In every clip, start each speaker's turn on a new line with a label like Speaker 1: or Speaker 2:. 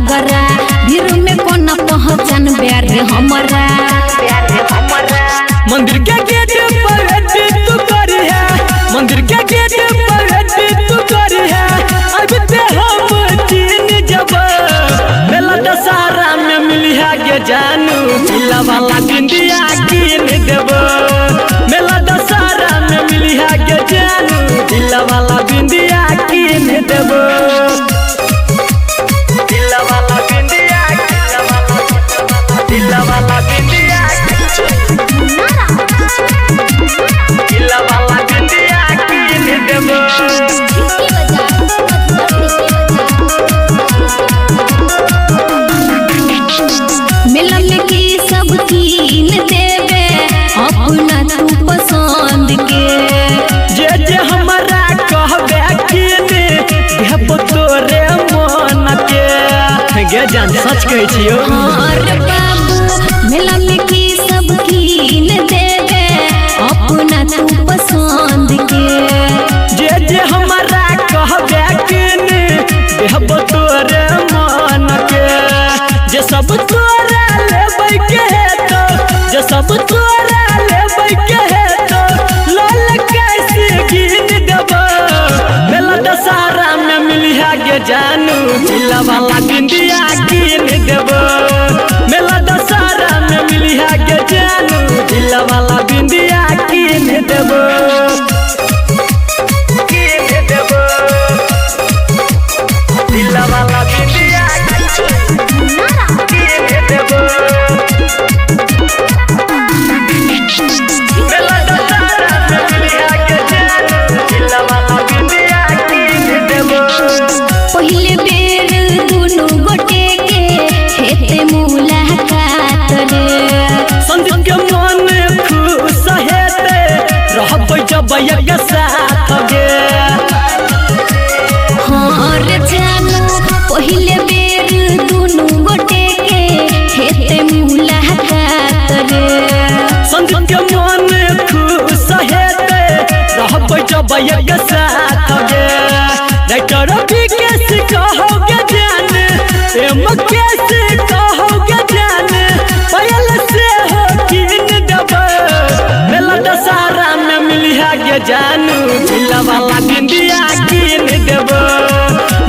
Speaker 1: तगरा भीड़ में कोना पहचान प्यार हमारा
Speaker 2: मंदिर के गेट पर तू करी है, मंदिर के गेट पर तू करी है। अब ते हम चीन जब मेला दशहरा में मिली है गे जानू, जिला वाला बिंदिया कीन देबो। मेला दशहरा में मिली है गे जानू, जिला वाला बिंदिया कीन देबो। जिला वाला बिंदिया, जिला वाला बिंदिया, जिला वाला बिंदिया कीन देबो।
Speaker 1: मेला में की सब कीन देवे अपना तू पसंद के।
Speaker 2: जे हमारा कहबे कीन देबो तोरे मन के। गे जान सच कहै छियो।
Speaker 1: अरे बाबू मेला में की सब कीन देवे अपना तू पसंद के।
Speaker 2: जे हमारा कहबे कीन देबो तोरे मन के। जे सब तोरा लेबै के तो, जे सब तोरा लेबै के तो लाल कैसे कीन देबो। मेला दशहरा में मिली है गे जानू, जिला वाला बिंदिया कीन देबो। मेला दशहरा में मिली है गे जानू, जिला वाला बिंदिया कीन देबो। कीन देबो जिला वाला बिंदिया कीन देबो। मेला दशहरा में मिली है गे जानू, जिला वाला बिंदिया कीन देबो।
Speaker 1: पहले बेर दुनु गोटे के हेते मुलाकात रे।
Speaker 2: संदीप के मन खुश हेते रहबै जब एक साथ गे।
Speaker 1: हाँ रे जानू पहले बेर दुनु गोटे के हेते मुलाकात रे।
Speaker 2: संदीप के मन खुश हेते रहबै जब एक साथ गे। राइटर विकेश कहोगे जान, एम कैसे कहोगे जान, पायल से हो कीन देबो। मेला दशहरा में मिली है गे जानू, जिला वाला बिंदिया कीन देबो।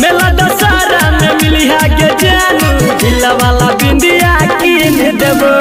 Speaker 2: मेला दशहरा में मिली है गे जानू, जिला वाला बिंदिया कीन देबो।